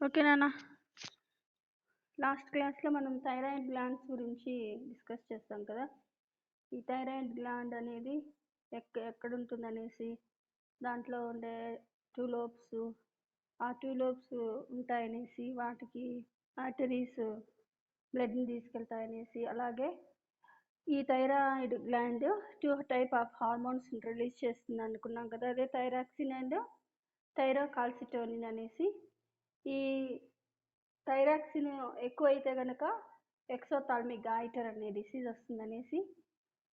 ఓకేనా. లాస్ట్ క్లాస్లో మనం థైరాయిడ్ గ్లాండ్స్ గురించి డిస్కస్ చేస్తాం కదా. ఈ థైరాయిడ్ గ్లాండ్ అనేది ఎక్కడ ఉంటుంది అనేసి, దాంట్లో ఉండే 2 lobes, ఆ 2 lobes ఉంటాయనేసి, వాటికి ఆర్టరీస్ బ్లడ్ని తీసుకెళ్తాయనేసి, అలాగే ఈ thyroid gland 2 type of hormones release చేస్తుంది అనుకున్నాం కదా. అదే థైరాక్సిన్ అండ్ థైరోకాల్సిటోనిన్ అనేసి. ఈ థైరాక్సిన్ ఎక్కువైతే కనుక ఎక్సోథాల్మిక్ గాయిటర్ అనే డిసీజ్ వస్తుందనేసి,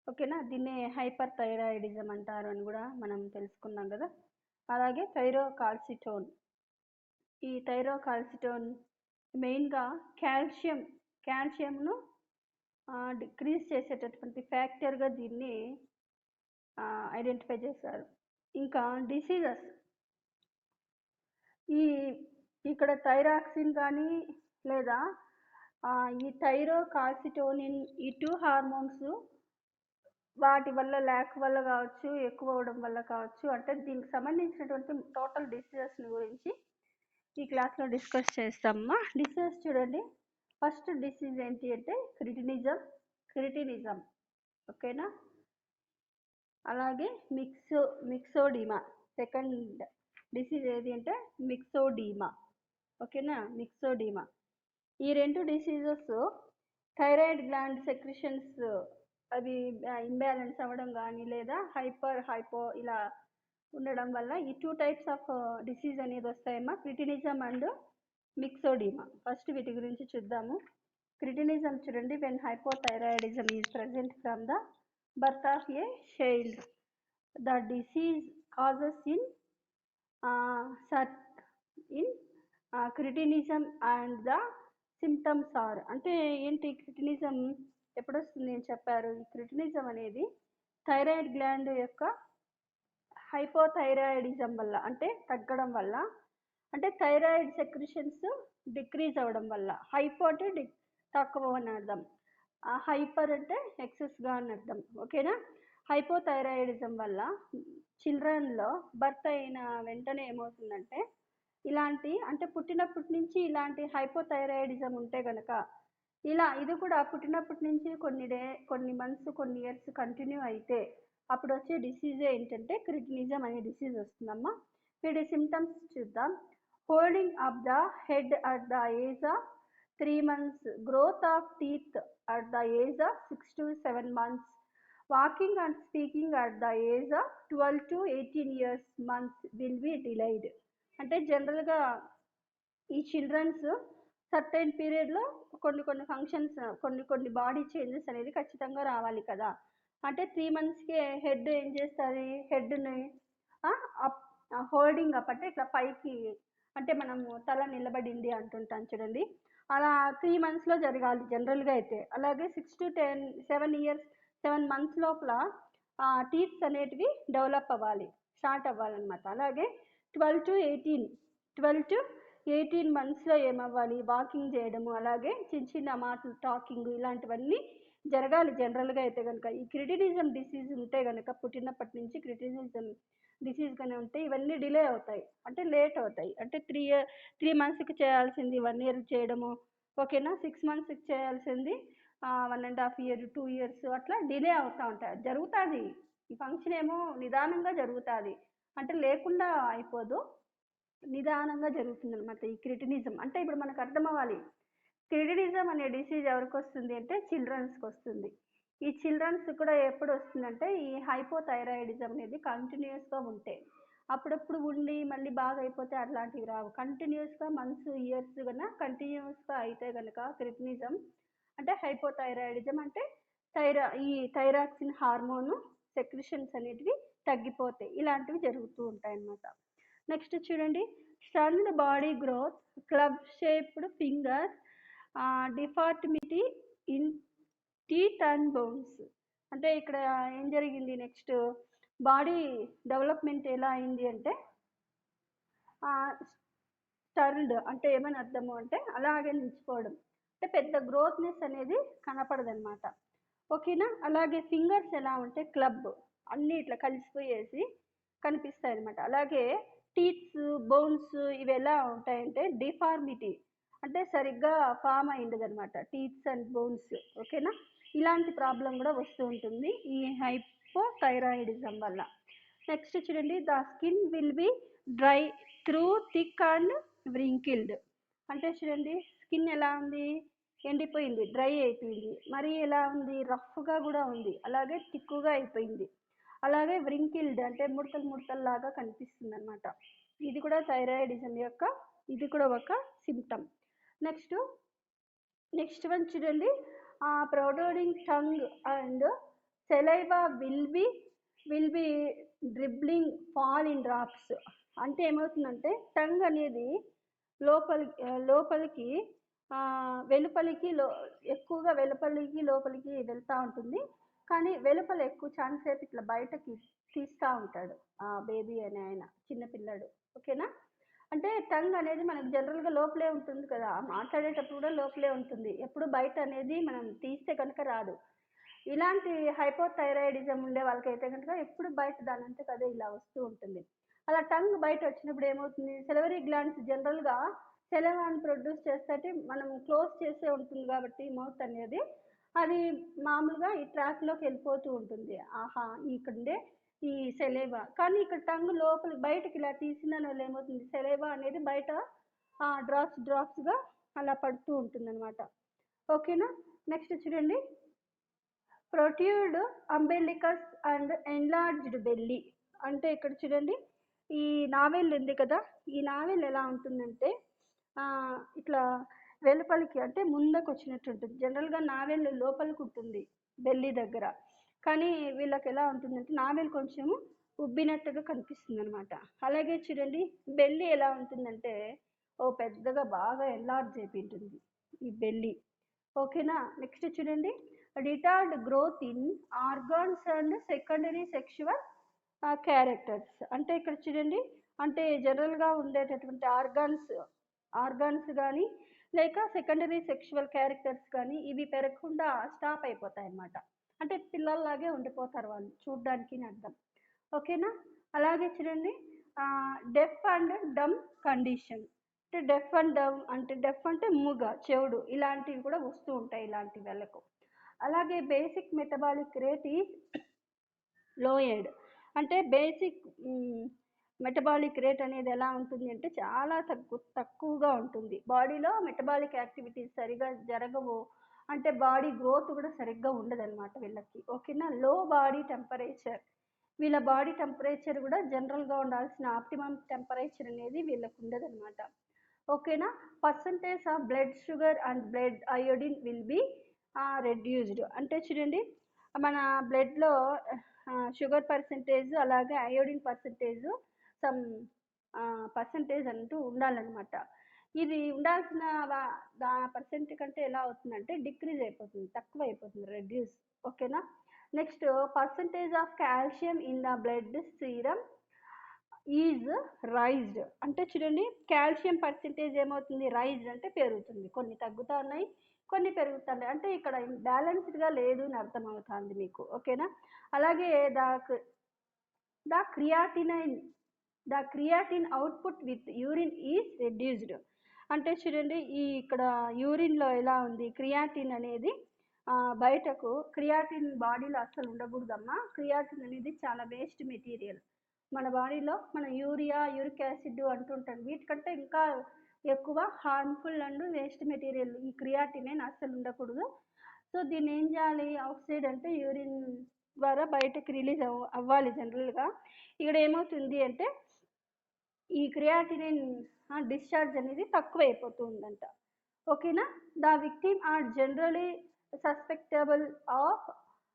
ఓకేనా. దీన్నే హైపర్ థైరాయిడిజం అంటారు అని కూడా మనం తెలుసుకున్నాం కదా. అలాగే థైరోకాల్సిటోన్, ఈ థైరోకాల్సిటోన్ మెయిన్గా కాల్షియంను డిక్రీజ్ చేసేటటువంటి ఫ్యాక్టర్గా దీన్ని ఐడెంటిఫై చేశారు. ఇంకా డిసీజెస్, ఇక్కడ థైరాక్సిన్ కానీ లేదా ఈ థైరోకాల్సిటోనిన్, ఈ 2 హార్మోన్స్ వాటి వల్ల ల్యాక్ వల్ల కావచ్చు, ఎక్కువ అవడం వల్ల కావచ్చు, అంటే దీనికి సంబంధించినటువంటి టోటల్ డిసీజెస్ని గురించి ఈ క్లాస్లో డిస్కస్ చేస్తామమ్మా. డిసీజెస్ చూడండి. ఫస్ట్ డిసీజ్ ఏంటి అంటే క్రిటినిజం, ఓకేనా. అలాగే మిక్సోడిమా. సెకండ్ డిసీజ్ ఏది అంటే మిక్సోడిమా, ఓకేనా. మిక్సోడిమా. ఈ 2 డిసీజెస్ థైరాయిడ్ గ్లాండ్ సెక్రిషన్స్ అవి ఇంబ్యాలెన్స్ అవ్వడం కానీ లేదా హైపో ఇలా ఉండడం వల్ల ఈ 2 types ఆఫ్ డిసీజ్ అనేది వస్తాయమ్మా, క్రిటినిజం అండ్ మిక్సోడిమా. ఫస్ట్ వీటి గురించి చూద్దాము. క్రిటినిజం చూడండి. When hypothyroidism is present from the birth of a child, the disease causes in cretinism and the symptoms are. అంటే ఏంటి క్రిటినిజం ఎప్పుడు వస్తుంది అని చెప్పారు. ఈ క్రిటినిజం అనేది థైరాయిడ్ గ్లాండ్ యొక్క హైపోథైరాయిడిజం వల్ల, అంటే తగ్గడం వల్ల, అంటే థైరాయిడ్ సెక్రిషన్స్ డిక్రీజ్ అవ్వడం వల్ల. హైపో అంటే తక్కువ అని అర్థం, హైపర్ అంటే ఎక్సెస్గా అని అర్థం, ఓకేనా. హైపోథైరాయిడిజం వల్ల చిల్డ్రన్లో బర్త్ అయిన వెంటనే ఏమవుతుందంటే, ఇలాంటి అంటే పుట్టినప్పటి నుంచి ఇలాంటి హైపోథైరాయిడిజం ఉంటే కనుక ఇది కూడా పుట్టినప్పటి నుంచి కొన్ని మంత్స్ కొన్ని ఇయర్స్ కంటిన్యూ అయితే అప్పుడు వచ్చే డిసీజే ఏంటంటే క్రిటినిజం అనే డిసీజ్ వస్తుందమ్మా. వీటి సిమ్టమ్స్ చూద్దాం. Holding up the head at the age of 3 months, growth of teeth at the age of 6 to 7 months, walking and speaking at the age of 12 to 18 years months will be delayed. అంటే జనరల్గా ఈ children's certain పీరియడ్లో కొన్ని functions, కొన్ని body changes అనేది ఖచ్చితంగా రావాలి కదా. అంటే 3 monthsకే హెడ్ ఏం చేస్తుంది, హెడ్ని హోల్డింగ్ అప్ అంటే ఇట్లా పైకి, అంటే మనము తల నిలబడింది అంటుంటాం చూడండి, అలా 3 monthsలో జరగాలి జనరల్గా అయితే. అలాగే 6 to 7 months లోపల టీత్స్ అనేటివి డెవలప్ అవ్వాలి, స్టార్ట్ అవ్వాలన్నమాట. అలాగే 12 to 18 monthsలో ఏమవ్వాలి, వాకింగ్ చేయడము, అలాగే చిన్న మాటలు, టాకింగ్, ఇలాంటివన్నీ జరగాలి జనరల్గా అయితే కనుక. ఈ క్రిటినిజం డిసీజ్ ఉంటే కనుక పుట్టినప్పటి నుంచి క్రిటినిజం డిసీజ్ కానీ ఉంటే ఇవన్నీ డిలే అవుతాయి, అంటే లేట్ అవుతాయి. అంటే 3 monthsకి చేయాల్సింది 1 year చేయడము, ఓకేనా. 6 monthsకి చేయాల్సింది 1.5 years 2 years అట్లా డిలే అవుతూ ఉంటాయి. జరుగుతుంది ఈ ఫంక్షన్ ఏమో నిదానంగా జరుగుతుంది, అంటే లేకుండా అయిపోదు, నిదానంగా జరుగుతుంది అనమాట ఈ క్రిటినిజం. అంటే ఇప్పుడు మనకు అర్థం అవ్వాలి, క్రిటినిజం అనే డిసీజ్ ఎవరికి వస్తుంది అంటే చిల్డ్రన్స్కి వస్తుంది. ఈ చిల్డ్రన్స్ కూడా ఎప్పుడు వస్తుందంటే ఈ హైపోథైరాయిడిజం అనేది కంటిన్యూస్గా ఉంటే, అప్పుడప్పుడు ఉండి మళ్ళీ బాగా అయిపోతే అట్లాంటివి రావు. కంటిన్యూస్గా మంత్స్ ఇయర్స్ కన్నా కంటిన్యూస్గా అయితే కనుక క్రిటినిజం అంటే హైపోథైరాయిడిజం, అంటే ఈ థైరాక్సిన్ హార్మోను సెక్రిషన్స్ అనేటివి తగ్గిపోతాయి, ఇలాంటివి జరుగుతూ ఉంటాయి అన్నమాట. నెక్స్ట్ చూడండి. Stunned body growth, club shaped fingers, deformity in teeth and bones. అంటే ఇక్కడ ఏం జరిగింది, నెక్స్ట్ బాడీ డెవలప్మెంట్ ఎలా అయింది అంటే స్టర్న్డ్ అంటే ఏమని అర్థము అంటే అలాగే నిలిచిపోవడం, అంటే పెద్ద గ్రోత్నెస్ అనేది కనపడదనమాట, ఓకేనా. అలాగే ఫింగర్స్ ఎలా ఉంటే క్లబ్, అన్నీ ఇట్లా కలిసిపోయేసి కనిపిస్తాయి అనమాట. అలాగే టీత్స్, బోన్స్ ఇవి ఎలా ఉంటాయంటే డిఫార్మిటీ, అంటే సరిగ్గా ఫామ్ అయింది అనమాట, టీత్స్ అండ్ బోన్స్. ఓకేనా, ఇలాంటి ప్రాబ్లం కూడా వస్తూ ఉంటుంది ఈ హైపోథైరాయిడిజం వల్ల. నెక్స్ట్ చూడండి, the skin will be dry through thick and wrinkled. అంటే చూడండి స్కిన్ ఎలా ఉంది, ఎండిపోయింది, డ్రై అయిపోయింది, మరి ఎలా ఉంది, రఫ్గా కూడా ఉంది, అలాగే థిక్గా అయిపోయింది, అలాగే వ్రింకిల్డ్ అంటే ముడతలు ముడతల్లాగా కనిపిస్తుంది అనమాట. ఇది కూడా థైరాయిడిజం యొక్క, ఇది కూడా ఒక సిమ్టమ్. నెక్స్ట్ వన్ చూడండి, producing tongue and saliva will be dribbling fall in drops. అంటే ఏమవుతుందంటే టంగ్ అనేది లోపలికి వెలుపలికి ఎక్కువగా వెలుపలికి లోపలికి వెళ్తూ ఉంటుంది, కానీ వెలుపల ఎక్కువ ఛాన్స్ అయితే ఇట్లా బయటకి తీస్తూ ఉంటాడు ఆ బేబీ అనే ఆయన, చిన్నపిల్లాడు. ఓకేనా, అంటే టంగ్ అనేది మనకు జనరల్గా లోపలే ఉంటుంది కదా, మాట్లాడేటప్పుడు కూడా లోపలే ఉంటుంది, ఎప్పుడు బయట అనేది మనం తీస్తే కనుక రాదు. ఇలాంటి హైపోథైరాయిడిజం ఉండే వాళ్ళకైతే కనుక ఎప్పుడు బయట దానంతా అదే ఇలా వస్తూ ఉంటుంది. అలా టంగ్ బయట వచ్చినప్పుడు ఏమవుతుంది, సెలవరీ గ్లాండ్స్ జనరల్గా సెలవాన్ని ప్రొడ్యూస్ చేస్తే మనం క్లోజ్ చేసే ఉంటుంది కాబట్టి మౌత్ అనేది, అది మామూలుగా ఈ ట్రాక్లోకి వెళ్ళిపోతూ ఉంటుంది. ఆహా ఇక్కడే ఈ సెలైవా, కానీ ఇక్కడ టంగ్ లోపల బయటకి ఇలా తీసిన వల్ల ఏమవుతుంది, సెలైవా అనేది బయట డ్రాప్స్గా అలా పడుతూ ఉంటుంది అనమాట. ఓకేనా, నెక్స్ట్ చూడండి, ప్రొట్యూడ్ అంబెలికస్ అండ్ ఎన్లార్జ్డ్ బెల్లీ. అంటే ఇక్కడ చూడండి ఈ నావెల్ ఉంది కదా, ఈ నావెల్ ఎలా ఉంటుందంటే ఇట్లా వెలుపలికి అంటే ముందుకు వచ్చినట్టు ఉంటుంది. జనరల్గా నావెల్ లోపలికి ఉంటుంది బెల్లీ దగ్గర, కానీ వీళ్ళకి ఎలా ఉంటుందంటే నావెల్ కొంచెము ఉబ్బినట్టుగా కనిపిస్తుంది అనమాట. అలాగే చూడండి బెల్లీ ఎలా ఉంటుందంటే పెద్దగా బాగా ఎన్లార్జ్ అయిపోయింటుంది ఈ బెల్లీ. ఓకేనా, నెక్స్ట్ చూడండి, retard growth in organs and secondary sexual characters. అంటే ఇక్కడ చూడండి, అంటే జనరల్గా ఉండేటటువంటి ఆర్గాన్స్ కానీ లేక సెకండరీ సెక్షువల్ క్యారెక్టర్స్ కానీ ఇవి పెరగకుండా స్టాప్ అయిపోతాయి అన్నమాట. అంటే పిల్లల్లాగే ఉండిపోతారు వాళ్ళు చూడ్డానికి అని అర్థం. ఓకేనా, అలాగే చూడండి డెఫ్ అండ్ డమ్ కండిషన్. అంటే డెఫ్ అంటే మూగ, చెవుడు, ఇలాంటివి కూడా వస్తూ ఉంటాయి ఇలాంటి వాళ్ళకు. అలాగే బేసిక్ మెటబాలిక్ రేట్ ఈజ్ లోయర్డ్. అంటే బేసిక్ మెటబాలిక్ రేట్ అనేది ఎలా ఉంటుంది అంటే చాలా తక్కువగా ఉంటుంది. బాడీలో మెటబాలిక్ యాక్టివిటీస్ సరిగా జరగవు, అంటే బాడీ గ్రోత్ కూడా సరిగ్గా ఉండదన్నమాట వీళ్ళకి. ఓకేనా, లో బాడీ టెంపరేచర్, వీళ్ళ బాడీ టెంపరేచర్ కూడా జనరల్గా ఉండాల్సిన ఆప్టిమమ్ టెంపరేచర్ అనేది వీళ్ళకు ఉండదన్నమాట. ఓకేనా, percentage of blood sugar and blood iodine will be reduced. అంటే చూడండి మన బ్లడ్లో షుగర్ పర్సంటేజ్ అలాగే అయోడిన్ పర్సంటేజ్ సమ్ పర్సంటేజ్ అంటూ ఉండాలన్నమాట. ఇది ఉండాల్సిన పర్సెంట్ కంటే ఎలా అవుతుందంటే డిక్రీజ్ అయిపోతుంది, తక్కువ అయిపోతుంది, రెడ్యూస్. ఓకేనా, next percentage of calcium in the blood serum is raised. అంటే చూడండి కాల్షియం పర్సెంటేజ్ ఏమవుతుంది, రైజ్డ్ అంటే పెరుగుతుంది, కొన్ని తగ్గుతూ ఉన్నాయి కొన్ని పెరుగుతున్నాయి, అంటే ఇక్కడ బ్యాలెన్స్డ్గా లేదు అని అర్థమవుతుంది మీకు. ఓకేనా, అలాగే the creatine output with urine is reduced. అంటే చూడండి ఇక్కడ యూరిన్లో ఎలా ఉంది, క్రియాటిన్ అనేది బయటకు, క్రియాటిన్ బాడీలో అసలు ఉండకూడదమ్మా. క్రియాటిన్ అనేది చాలా వేస్ట్ మెటీరియల్ మన బాడీలో. మన యూరిక్ యాసిడ్ అంటుంటాం, వీటికంటే ఇంకా ఎక్కువ హార్మ్ఫుల్ అండ్ వేస్ట్ మెటీరియల్ ఈ క్రియాటిన్ అస్సలు ఉండకూడదు. సో దీన్ని ఏం చేయాలి, అవుట్ సైడ్ అంటే యూరిన్ ద్వారా బయటకు రిలీజ్ అవ్వాలి జనరల్గా. ఇక్కడ ఏమవుతుంది అంటే ఈ క్రియాటినిన్ డిశ్చార్జ్ అనేది తక్కువ అయిపోతుందంట. ఓకేనా, the victim are generally susceptible of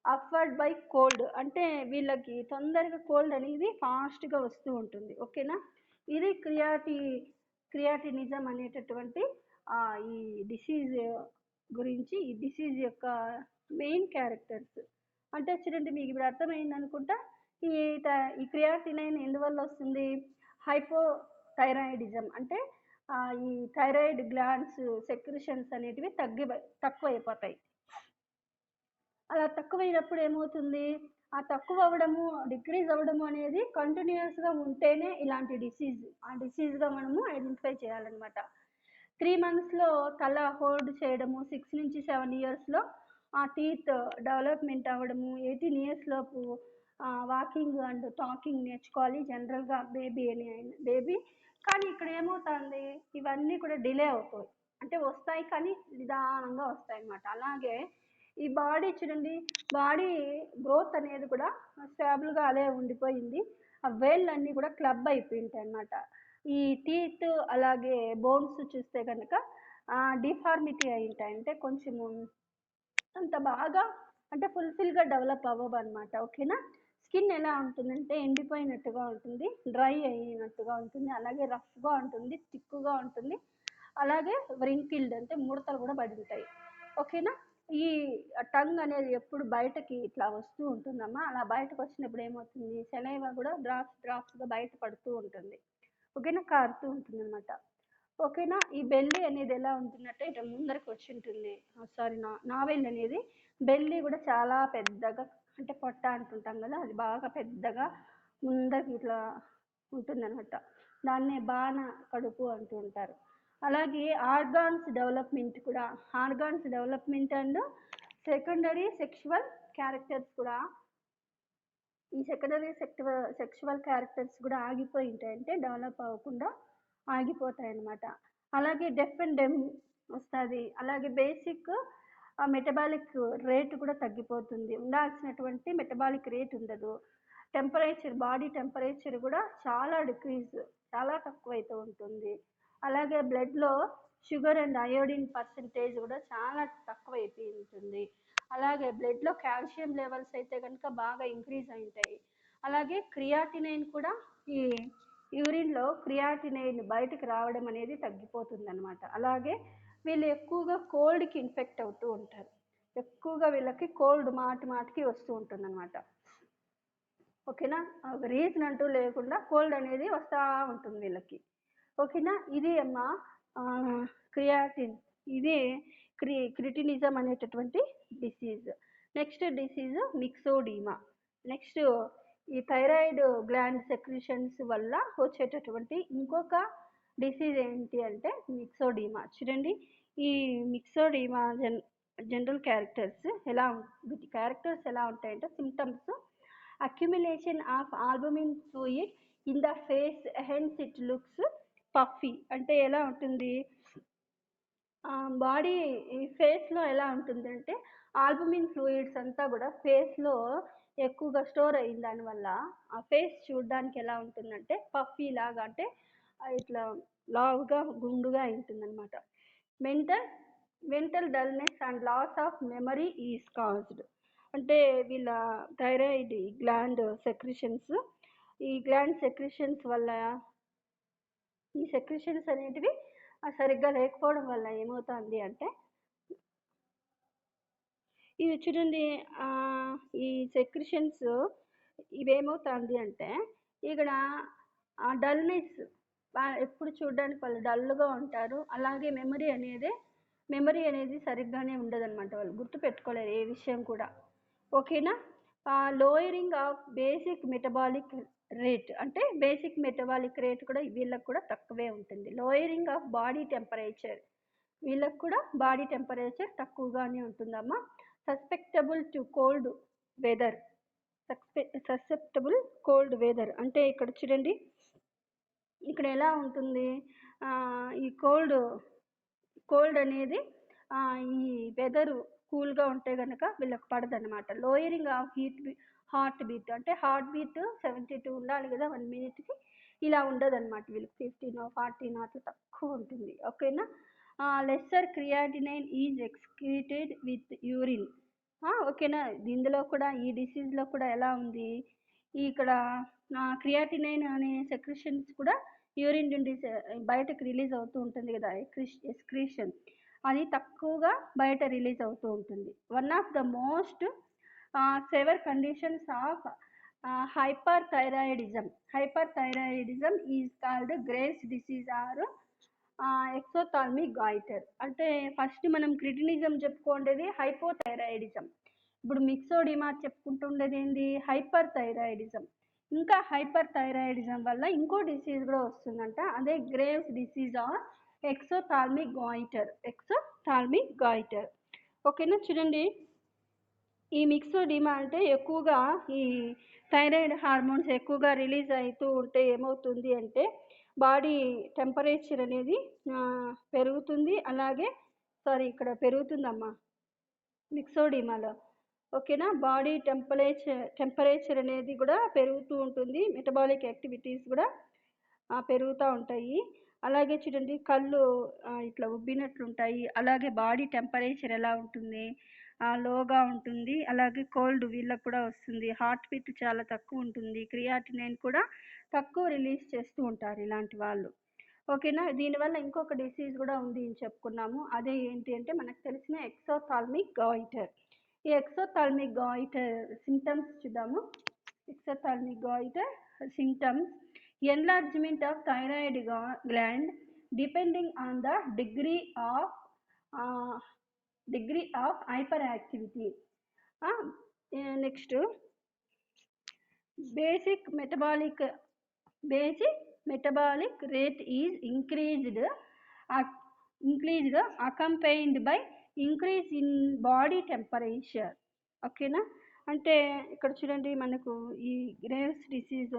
afford by cold. అంటే వీళ్ళకి తొందరగా కోల్డ్ అనేది ఫాస్ట్గా వస్తూ ఉంటుంది. ఓకేనా, ఇది క్రియాటినిజం అనేటటువంటి ఈ డిసీజ్ గురించి, ఈ డిసీజ్ యొక్క మెయిన్ క్యారెక్టర్స్. అంటే చూడండి మీకు ఇప్పుడు అర్థమైంది అనుకుంటా ఈ క్రియాటినైన్ ఎందువల్ల వస్తుంది, హైపోథైరాయిడిజం అంటే ఈ థైరాయిడ్ గ్లాండ్స్ సెక్రిషన్స్ అనేటివి తక్కువ అయిపోతాయి. అలా తక్కువైనప్పుడు ఏమవుతుంది, ఆ తక్కువ అవ్వడము డిక్రీజ్ అవ్వడము అనేది కంటిన్యూస్గా ఉంటేనే ఇలాంటి డిసీజ్గా మనము ఐడెంటిఫై చేయాలన్నమాట. 3 మంత్స్లో తల హోల్డ్ చేయడము, 6 నుంచి 7 ఇయర్స్లో ఆ టీత్ డెవలప్మెంట్ అవ్వడము, 18 ఇయర్స్ లోపు వాకింగ్ అండ్ టాకింగ్ నేర్చుకోవాలి జనరల్గా బేబీ. కానీ ఇక్కడ ఏమవుతుంది, ఇవన్నీ కూడా డిలే అవుతాయి, అంటే వస్తాయి కానీ నిదానంగా వస్తాయి అన్నమాట. అలాగే ఈ బాడీ చూడండి, బాడీ గ్రోత్ అనేది కూడా స్టాబుల్గా అదే ఉండిపోయింది. ఆ వేళ్ళు అన్నీ కూడా క్లబ్ అయిపోయింటాయి అన్నమాట. ఈ టీత్ అలాగే బోన్స్ చూస్తే కనుక డిఫార్మిటీ అయి ఉంటాయి, అంటే కొంచెము అంత బాగా అంటే ఫుల్ఫిల్గా డెవలప్ అవ్వవు అనమాట. ఓకేనా. స్కిన్ ఎలా ఉంటుందంటే ఎండిపోయినట్టుగా ఉంటుంది, డ్రై అయినట్టుగా ఉంటుంది, అలాగే రఫ్గా ఉంటుంది, థిక్గా ఉంటుంది, అలాగే వ్రింకిల్డ్ అంటే ముడతలు కూడా పడి ఉంటాయి. ఓకేనా. ఈ టంగ్ అనేది ఎప్పుడు బయటకి ఇట్లా వస్తూ ఉంటుందమ్మా. అలా బయటకు వచ్చినప్పుడు ఏమవుతుంది, సెలైవా కూడా డ్రాప్స్గా బయట పడుతూ ఉంటుంది. ఓకేనా, కారుతూ ఉంటుంది అనమాట. ఓకేనా. ఈ బెల్లి అనేది ఎలా ఉంటుందంటే ఇట్లా ముందరికి వచ్చి ఉంటుంది. సారీ, నావెల్ అనేది బెల్లి కూడా చాలా పెద్దగా, అంటే పొట్ట అంటుంటాం కదా, అది బాగా పెద్దగా ముందరికి ఇట్లా ఉంటుందన్నమాట. దాన్నే బాణ కడుపు అంటూ ఉంటారు. అలాగే organs development and secondary sexual characters కూడా, ఈ సెకండరీ సెక్షువల్ క్యారెక్టర్స్ కూడా ఆగిపోయి ఉంటాయి, అంటే డెవలప్ అవ్వకుండా ఆగిపోతాయి అన్నమాట. అలాగే డెఫ్ అండ్ డెమ్ వస్తుంది. అలాగే బేసిక్ మెటబాలిక్ రేట్ కూడా తగ్గిపోతుంది, ఉండాల్సినటువంటి మెటబాలిక్ రేట్ ఉండదు. బాడీ టెంపరేచర్ కూడా చాలా తక్కువైతే ఉంటుంది. అలాగే బ్లడ్లో షుగర్ అండ్ అయోడిన్ పర్సంటేజ్ కూడా చాలా తక్కువైపోయి ఉంటుంది. అలాగే బ్లడ్లో కాల్షియం లెవెల్స్ అయితే కనుక బాగా ఇంక్రీజ్ అయి ఉంటాయి. అలాగే క్రియాటినైన్ కూడా, ఈ యూరిన్లో క్రియాటినైన్ బయటకు రావడం అనేది తగ్గిపోతుంది అనమాట. అలాగే వీళ్ళు ఎక్కువగా కోల్డ్కి ఇన్ఫెక్ట్ అవుతూ ఉంటారు, ఎక్కువగా వీళ్ళకి కోల్డ్ మాటికి వస్తూ ఉంటుంది అనమాట. ఓకేనా. ఒక రీజన్ అంటూ లేకుండా కోల్డ్ అనేది వస్తూ ఉంటుంది వీళ్ళకి. ఓకేనా. ఇది అమ్మా ఇది క్రిటినిజం అనేటటువంటి disease. Next disease myxoedema. Next ఈ థైరాయిడ్ గ్లాండ్ సెక్రిషన్స్ వల్ల వచ్చేటటువంటి ఇంకొక డిసీజ్ ఏంటి అంటే మిక్సోడీమా. చూడండి, ఈ మిక్సోడీమా జనరల్ క్యారెక్టర్స్ ఎలా ఉంటాయంటే symptoms: accumulation of albumin fluid in the face, hence it looks puffy. అంటే ఎలా ఉంటుంది, బాడీ ఫేస్లో ఎలా ఉంటుందంటే ఆల్బుమిన్ ఫ్లూయిడ్స్ అంతా కూడా ఫేస్లో ఎక్కువగా స్టోర్ అయిన దానివల్ల ఆ ఫేస్ చూడడానికి ఎలా ఉంటుందంటే పఫీ లాగా, అంటే ఇట్లా లావుగా గుండుగా ఉంటుందన్నమాట. Mental dullness and loss of memory is caused. అంటే వీళ్ళ థైరాయిడ్ గ్లాండ్ సెక్రిషన్స్ వల్ల, ఈ సెక్రిషన్స్ అనేటివి సరిగ్గా లేకపోవడం వల్ల ఏమవుతుంది అంటే, ఇది చూడండి, ఈ సెక్రిషన్స్ ఇవేమవుతుంది అంటే ఇక్కడ డల్నెస్, ఎప్పుడు చూడడానికి వాళ్ళు డల్గా ఉంటారు. అలాగే మెమరీ అనేది సరిగ్గానే ఉండదన్నమాట, వాళ్ళు గుర్తుపెట్టుకోలేరు ఏ విషయం కూడా. ఓకేనా. Lowering of basic metabolic rate, అంటే బేసిక్ మెటబాలిక్ రేట్ కూడా వీళ్ళకి కూడా తక్కువే ఉంటుంది. లోయరింగ్ ఆఫ్ బాడీ టెంపరేచర్, వీళ్ళకి కూడా బాడీ టెంపరేచర్ తక్కువగానే ఉంటుందమ్మా. సస్పెక్టబుల్ కోల్డ్ వెదర్ అంటే ఇక్కడ చూడండి, ఇక్కడ ఎలా ఉంటుంది, ఈ కోల్డ్ అనేది ఈ వెదరు కూల్గా ఉంటే కనుక వీళ్ళకి పడదనమాట. లోయరింగ్ ఆఫ్ హార్ట్ బీట్, అంటే హార్ట్ బీట్ 72 ఉండాలి కదా 1 మినిట్కి, ఇలా ఉండదన్నమాట వీళ్ళకి 15 14 అట్లా తక్కువ ఉంటుంది. ఓకేనా. Lesser creatinine is excreted with urine. ఓకేనా. ఇందులో కూడా ఈ డిసీజ్లో కూడా ఎలా ఉంది, ఇక్కడ క్రియాటినైన్ అనే సెక్రిషన్స్ కూడా యూరిన్ నుండి బయటకు రిలీజ్ అవుతూ ఉంటుంది కదా, ఎక్స్క్రీషన్, అది తక్కువగా బయట రిలీజ్ అవుతూ ఉంటుంది. One of the most severe conditions of hyperthyroidism is called Graves disease or exophthalmic goitre. అంటే ఫస్ట్ మనం క్రిటినిజం చెప్పుకోండేది హైపోథైరాయిడిజం. ఇప్పుడు మిక్సోడిమా చెప్పుకుంటుండేది ఏంది, హైపర్ థైరాయిడిజం. ఇంకా హైపర్ థైరాయిడిజం వల్ల ఇంకో డిసీజ్ కూడా వస్తుందంట, అదే Graves disease or exophthalmic goitre. Exophthalmic goitre. ఓకేనా. చూడండి, ఈ మిక్సోడిమా అంటే ఎక్కువగా ఈ థైరాయిడ్ హార్మోన్స్ ఎక్కువగా రిలీజ్ అవుతూ ఉంటే ఏమవుతుంది అంటే బాడీ టెంపరేచర్ అనేది పెరుగుతుంది. అలాగే ఇక్కడ పెరుగుతుందమ్మా మిక్సోడిమాలో. ఓకేనా. బాడీ టెంపరేచర్ అనేది కూడా పెరుగుతూ ఉంటుంది. మెటబాలిక్ యాక్టివిటీస్ కూడా పెరుగుతూ ఉంటాయి. అలాగే చూడండి, కళ్ళు ఇట్లా ఉబ్బినట్లుంటాయి. అలాగే బాడీ టెంపరేచర్ ఎలా ఉంటుంది, లోగా ఉంటుంది. అలాగే కోల్డ్ వీళ్ళకు కూడా వస్తుంది. హార్ట్ బీట్ చాలా తక్కువ ఉంటుంది. క్రియాటినైన్ కూడా తక్కువ రిలీజ్ చేస్తూ ఉంటారు ఇలాంటి వాళ్ళు. ఓకేనా. దీనివల్ల ఇంకొక డిసీజ్ కూడా ఉంది అని చెప్పుకున్నాము, అదే ఏంటి అంటే మనకు తెలిసిన ఎక్సోథాల్మిక్ గాయిటర్. ఈ ఎక్సోథాల్మిక్ గాయిటర్ సిమ్టమ్స్ చూద్దాము. Exophthalmic goitre symptoms: enlargement of thyroid gland depending on the degree of hyperactivity. Next, basic metabolic rate is increased accompanied by increase in body temperature. ఓకేనా. అంటే ఇక్కడ చూడండి, మనకు ఈ గ్రేవ్స్ డిసీజ్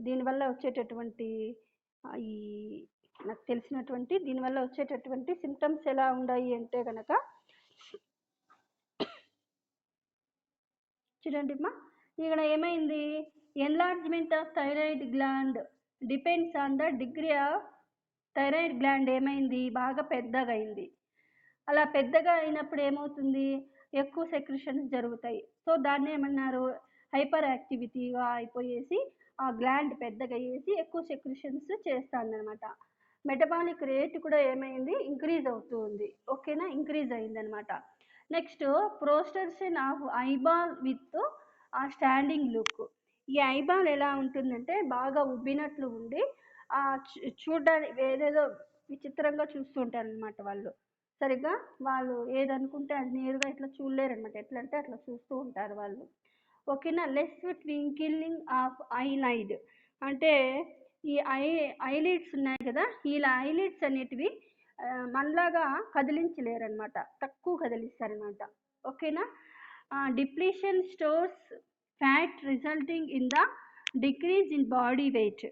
దీనివల్ల వచ్చేటటువంటి ఈ నాకు తెలిసినటువంటి దీనివల్ల వచ్చేటటువంటి సిమ్టమ్స్ ఎలా ఉన్నాయి అంటే కనుక చూడండి అమ్మా, ఇక్కడ ఏమైంది, enlargement of thyroid gland depends on the degree of thyroid gland ఏమైంది, బాగా పెద్దగా అయింది. అలా పెద్దగా అయినప్పుడు ఏమవుతుంది, ఎక్కువ సెక్రిషన్స్ జరుగుతాయి. సో దాన్ని ఏమన్నారు, హైపర్ యాక్టివిటీగా అయిపోయేసి ఆ గ్లాండ్ పెద్దగా అయ్యేసి ఎక్కువ సెక్రిషన్స్ చేస్తానమాట. మెటబాలిక్ రేట్ కూడా ఏమైంది, ఇంక్రీజ్ అవుతూ ఉంది. ఓకేనా, ఇంక్రీజ్ అయిందనమాట. నెక్స్ట్, ప్రోస్టర్షన్ ఆఫ్ ఐబాల్ విత్ ఆ స్టాండింగ్ లుక్. ఈ ఐబాల్ ఎలా ఉంటుందంటే బాగా ఉబ్బినట్లు ఉండి చూడడానికి ఏదేదో విచిత్రంగా చూస్తుంటారు అనమాట వాళ్ళు. సరిగ్గా వాళ్ళు ఏదనుకుంటే అది నేరుగా ఇట్లా చూడలేరు అనమాట, ఎట్లా అంటే అట్లా చూస్తూ ఉంటారు వాళ్ళు. ఓకేనా. లెస్ ట్వింకిలింగ్ ఆఫ్ ఐలైడ్ అంటే ఈ ఐలిడ్స్ ఉన్నాయి కదా, ఇలా ఐలిడ్స్ అనేటివి మనలాగా కదిలించలేరు అనమాట, తక్కువ కదిలిస్తారనమాట. ఓకేనా. Depletion stores fat resulting in the decrease in body weight.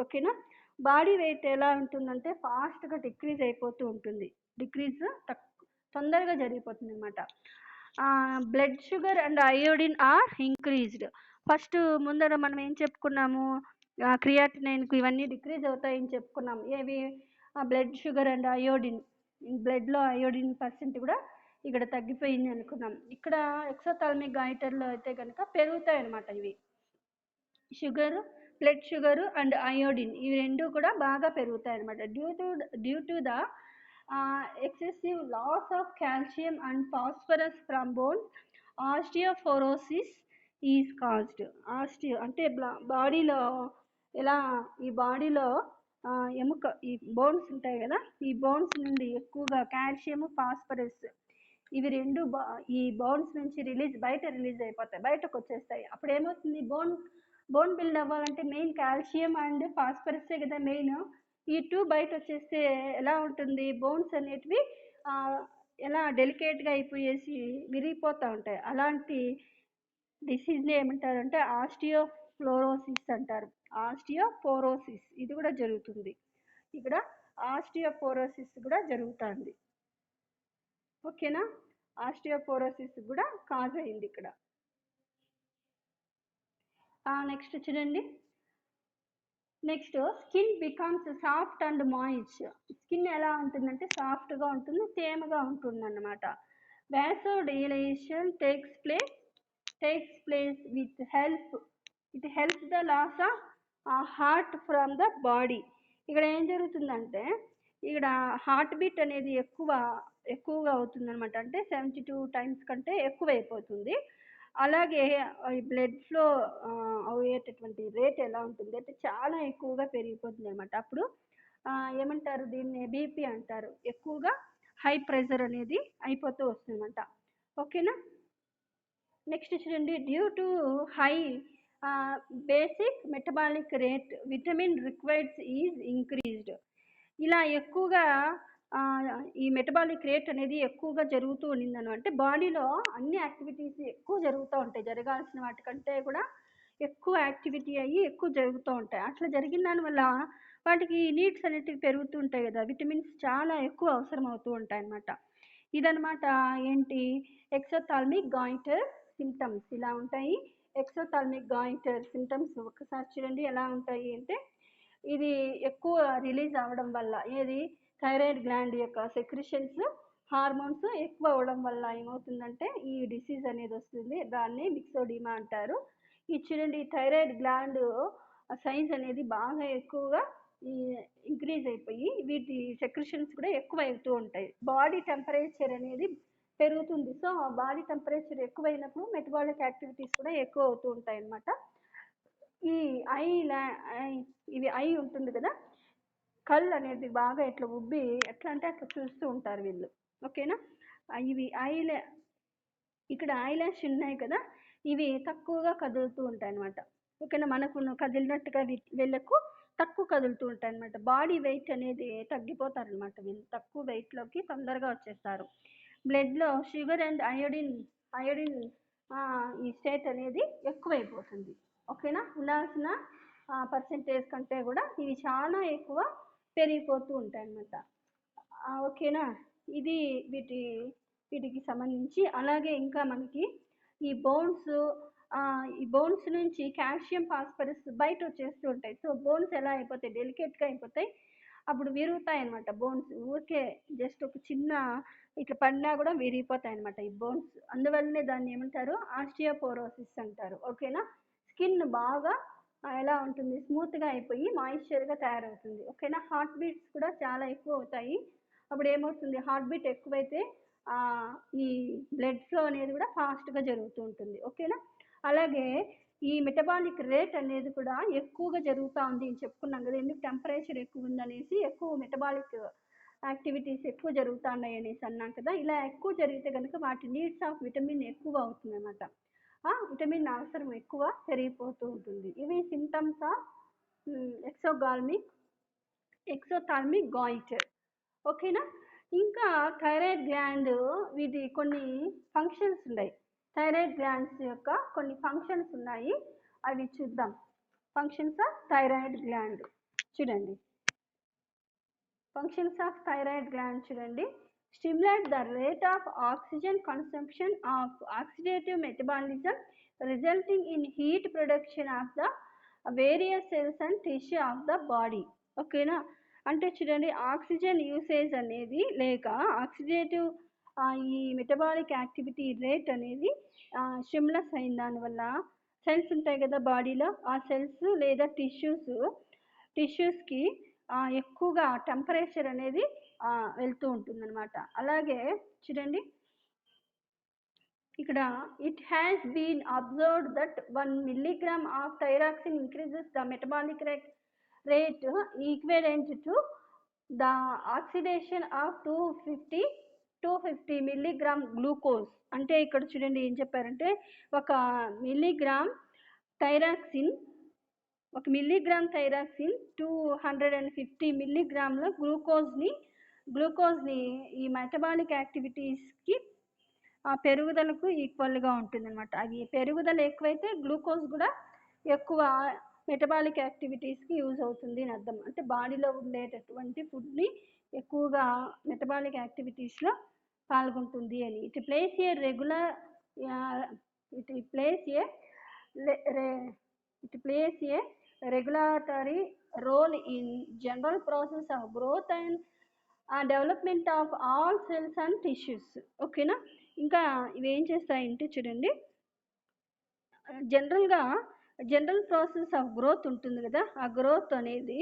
ఓకేనా. బాడీ వెయిట్ ఎలా ఉంటుందంటే ఫాస్ట్గా డిక్రీజ్ అయిపోతూ ఉంటుంది. డిక్రీజ్ తొందరగా జరిగిపోతుంది అనమాట. Blood sugar and iodine are increased. First ముందర మనం ఏం చెప్పుకున్నాము, క్రియాటినైన్కు ఇవన్నీ డిక్రీజ్ అవుతాయని చెప్పుకున్నాం. ఏవి, బ్లడ్ షుగర్ అండ్ అయోడిన్, బ్లడ్లో అయోడిన్ పర్సెంట్ కూడా ఇక్కడ తగ్గిపోయింది అనుకున్నాం. ఇక్కడ ఎక్సోథాల్మిక్ గాయిటర్లో అయితే కనుక పెరుగుతాయి అనమాట. ఇవి బ్లడ్ షుగరు అండ్ అయోడిన్ ఇవి రెండు కూడా బాగా పెరుగుతాయి అనమాట. Due to the excessive loss of calcium and phosphorus from bone, osteoporosis is caused. అంటే బాడీలో ఎలా, ఈ బాడీలో ఎముక ఈ బోన్స్ ఉంటాయి కదా, ఈ బోన్స్ నుండి ఎక్కువగా కాల్షియం ఫాస్ఫరస్ ఇవి రెండు ఈ బోన్స్ నుంచి బయట రిలీజ్ అయిపోతాయి, బయటకు వచ్చేస్తాయి. అప్పుడు ఏమవుతుంది, బోన్ బిల్డ్ అవ్వాలంటే మెయిన్ కాల్షియం అండ్ ఫాస్ఫరసే కదా మెయిన్. ఈ టూ బయట వచ్చేస్తే ఎలా ఉంటుంది, బోన్స్ అనేటివి ఎలా డెలికేట్గా అయిపోయేసి విరిగిపోతూ ఉంటాయి. అలాంటి డిసీజ్ని ఏమంటారంటే ఆస్టియోఫ్లోరోసిస్ అంటారు. ఆస్టియోపోరోసిస్ ఇది కూడా జరుగుతుంది. ఇక్కడ ఆస్టియోపోరోసిస్ కూడా జరుగుతుంది. ఓకేనా. ఆస్టియోపోరోసిస్ కూడా కాజ్ అయింది ఇక్కడ. నెక్స్ట్ చూడండి, next skin becomes soft and moist. Skin ఎలా ఉంటుందంటే సాఫ్ట్గా ఉంటుంది, తేమగా ఉంటుంది అన్నమాట. Vasodilation takes place with it helps the loss of heart from the body. ఇక్కడ ఏం జరుగుతుందంటే ఇక్కడ హార్ట్ బీట్ అనేది ఎక్కువగా అవుతుంది అనమాట. అంటే 72 times కంటే ఎక్కువ అయిపోతుంది. అలాగే ఈ బ్లడ్ ఫ్లో అయ్యేటటువంటి రేట్ ఎలా ఉంటుంది అంటే చాలా ఎక్కువగా పెరిగిపోతుంది అనమాట. అప్పుడు ఏమంటారు, దీన్ని బీపీ అంటారు. ఎక్కువగా హై ప్రెషర్ అనేది అయిపోతూ వస్తుందన్నమాట. ఓకేనా. నెక్స్ట్ చూడండి, due to high basic metabolic rate vitamin requirements is increased. ఇలా ఎక్కువగా ఈ మెటబాలిక్ రేట్ అనేది ఎక్కువగా జరుగుతూ ఉండిందను అంటే బాడీలో అన్ని యాక్టివిటీస్ ఎక్కువ జరుగుతూ ఉంటాయి, జరగాల్సిన వాటికంటే కూడా ఎక్కువ యాక్టివిటీ అయ్యి ఎక్కువ జరుగుతూ ఉంటాయి. అట్లా జరిగిన దానివల్ల వాటికి నీడ్స్ అనేటివి పెరుగుతూ ఉంటాయి కదా, విటమిన్స్ చాలా ఎక్కువ అవసరం అవుతూ ఉంటాయి అన్నమాట. ఇదనమాట ఏంటి, ఎక్సోథాల్మిక్ గాయిటర్ సిమ్టమ్స్ ఇలా ఉంటాయి. ఎక్సోథాల్మిక్ గాయిటర్ సిమ్టమ్స్ ఒకసారి చూడండి ఎలా ఉంటాయి అంటే, ఇది ఎక్కువ రిలీజ్ అవ్వడం వల్ల, ఏది థైరాయిడ్ గ్లాండ్ యొక్క సెక్రిషన్స్ హార్మోన్స్ ఎక్కువ అవ్వడం వల్ల ఏమవుతుందంటే ఈ డిసీజ్ అనేది వస్తుంది. దాన్ని మిక్సోడిమా అంటారు. ఇది చూడండి, థైరాయిడ్ గ్లాండ్ సైజ్ అనేది బాగా ఎక్కువగా ఇంక్రీజ్ అయిపోయి వీటి సెక్రిషన్స్ కూడా ఎక్కువ అవుతూ ఉంటాయి. బాడీ టెంపరేచర్ అనేది పెరుగుతుంది. సో బాడీ టెంపరేచర్ ఎక్కువైనప్పుడు మెటబాలిక్ యాక్టివిటీస్ కూడా ఎక్కువ అవుతూ ఉంటాయి అన్నమాట. ఈ ఇవి ఐ ఉంటుంది కదా, కళ్ళు అనేది బాగా ఇట్లా ఉబ్బి ఎట్లా అంటే అట్లా చూస్తూ ఉంటారు వీళ్ళు. ఓకేనా, ఇవి ఇక్కడ ఐలాష్ ఉన్నాయి కదా, ఇవి తక్కువగా కదులుతూ ఉంటాయి అనమాట. ఓకేనా, మనకు కదిలినట్టుగా వీళ్ళకు తక్కువ కదులుతూ ఉంటాయి అనమాట. బాడీ వెయిట్ అనేది తగ్గిపోతారు అనమాట వీళ్ళు, తక్కువ వెయిట్లోకి తొందరగా వచ్చేస్తారు. బ్లడ్లో షుగర్ అండ్ అయోడిన్ ఈ స్టేట్ అనేది ఎక్కువైపోతుంది. ఓకేనా, ఉండాల్సిన పర్సెంటేజ్ కంటే కూడా ఇవి చాలా ఎక్కువ పెరిగిపోతూ ఉంటాయి అన్నమాట. ఓకేనా, ఇది వీటికి సంబంధించి. అలాగే ఇంకా మనకి ఈ బోన్స్ నుంచి కాల్షియం ఫాస్ఫరస్ బయట వచ్చేస్తూ ఉంటాయి. సో బోన్స్ ఎలా అయిపోతాయి, డెలికేట్గా అయిపోతాయి, అప్పుడు విరుగుతాయి అనమాట. బోన్స్ ఊరికే జస్ట్ ఒక చిన్న ఇట్లా పడినా కూడా విరిగిపోతాయి అనమాట ఈ బోన్స్. అందువల్లనే దాన్ని ఏమంటారు, ఆస్టియోపోరోసిస్ అంటారు. ఓకేనా, స్కిన్ బాగా ఎలా ఉంటుంది, స్మూత్గా అయిపోయి మాయిశ్చర్గా తయారవుతుంది. ఓకేనా, హార్ట్ బీట్స్ కూడా చాలా ఎక్కువ అవుతాయి. అప్పుడు ఏమవుతుంది, హార్ట్ బీట్ ఎక్కువైతే ఈ బ్లడ్ ఫ్లో అనేది కూడా ఫాస్ట్గా జరుగుతూ ఉంటుంది. ఓకేనా, అలాగే ఈ మెటబాలిక్ రేట్ అనేది కూడా ఎక్కువగా జరుగుతూ ఉంది అని చెప్పుకున్నాం కదా, ఎందుకు టెంపరేచర్ ఎక్కువ ఉందనేసి, ఎక్కువ మెటబాలిక్ యాక్టివిటీస్ ఎక్కువ జరుగుతున్నాయి అనేసి అన్నాం కదా. ఇలా ఎక్కువ జరిగితే కనుక వాటి నీడ్స్ ఆఫ్ విటమిన్ ఎక్కువ అవుతుంది అన్నమాట. విటమిన్ అవసరం ఎక్కువ పెరిగిపోతూ ఉంటుంది. ఇవి సిమ్టమ్స్ ఆఫ్ ఎక్సోథాల్మిక్ గాయిటర్. ఓకేనా, ఇంకా థైరాయిడ్ గ్లాండ్ వీటి కొన్ని ఫంక్షన్స్ ఉన్నాయి. థైరాయిడ్ గ్లాండ్స్ యొక్క కొన్ని ఫంక్షన్స్ ఉన్నాయి, అవి చూద్దాం. ఫంక్షన్స్ ఆఫ్ థైరాయిడ్ గ్లాండ్ చూడండి. ఫంక్షన్స్ ఆఫ్ థైరాయిడ్ గ్లాండ్ చూడండి, stimulate the rate of oxygen consumption of oxidative metabolism resulting in heat production of the various cells and tissue of the body. ఓకేనా, అంటే చూడండి, oxygen usage అనేది లేక oxidative ఈ metabolic activity rate అనేది stimulus అయిన దానివల్ల సెల్స్ ఉంటాయి కదా బాడీలో, ఆ సెల్స్ లేదా టిష్యూస్కి ఎక్కువగా టెంపరేచర్ అనేది వెళ్తూ ఉంటుంది అనమాట. అలాగే చూడండి, ఇక్కడ it has been observed that 1 milligram of thyroxine increases the metabolic rate equivalent to the oxidation of 250 milligram glucose. అంటే ఇక్కడ చూడండి ఏం చెప్పారంటే, 1 milligram థైరాక్సిన్ 250 milligrams గ్లూకోజ్ని ఈ మెటబాలిక్ యాక్టివిటీస్కి పెరుగుదలకు ఈక్వల్గా ఉంటుందన్నమాట. అవి పెరుగుదల ఎక్కువైతే గ్లూకోజ్ కూడా ఎక్కువ మెటబాలిక్ యాక్టివిటీస్కి యూజ్ అవుతుంది అని అర్థం. అంటే బాడీలో ఉండేటటువంటి ఫుడ్ని ఎక్కువగా మెటబాలిక్ యాక్టివిటీస్లో పాల్గొంటుంది అని. It plays a regulatory role in general process of growth and development of all cells and tissues. ఓకేనా, ఇంకా ఇవి ఏం చేస్తాయంటే చూడండి, జనరల్ ప్రాసెస్ ఆఫ్ గ్రోత్ ఉంటుంది కదా, ఆ గ్రోత్ అనేది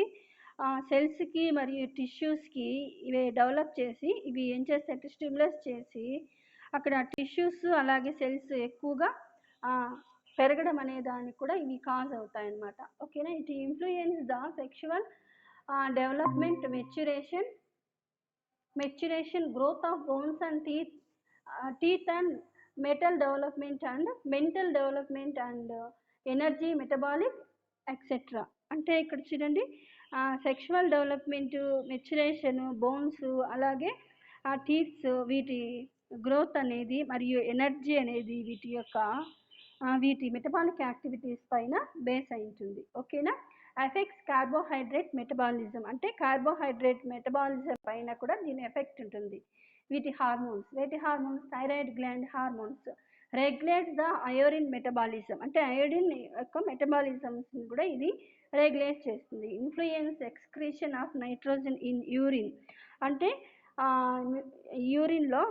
సెల్స్కి మరియు టిష్యూస్కి ఇవి డెవలప్ చేసి, ఇవి ఏం చేస్తాయంటే స్టిమ్యులస్ చేసి అక్కడ టిష్యూస్ అలాగే సెల్స్ ఎక్కువగా పెరగడం అనే దానికి కూడా ఇవి కాజ్ అవుతాయి అన్నమాట. ఓకేనా, it influence the sexual development, maturation, growth of bones and teeth and mental development and energy metabolic etcetera. అంటే ఇక్కడ చూడండి సెక్షువల్ డెవలప్మెంట్, మెచ్యురేషన్, బోన్స్, అలాగే ఆ టీత్స్ వీటి గ్రోత్ అనేది మరియు ఎనర్జీ అనేది వీటి మెటబాలిక్ యాక్టివిటీస్ పైన బేస్ అయి ఉంటుంది. ఓకేనా. ఎఫెక్ట్స్ కార్బోహైడ్రేట్ మెటబాలిజం, అంటే కార్బోహైడ్రేట్ మెటబాలిజం పైన కూడా దీని ఎఫెక్ట్ ఉంటుంది. వీటి hormones thyroid gland hormones regulate the iodine metabolism, అంటే అయోడిన్ యొక్క మెటబాలిజమ్స్ కూడా ఇది రెగ్యులేట్ చేస్తుంది. Influence excretion of nitrogen in urine, అంటే యూరిన్లో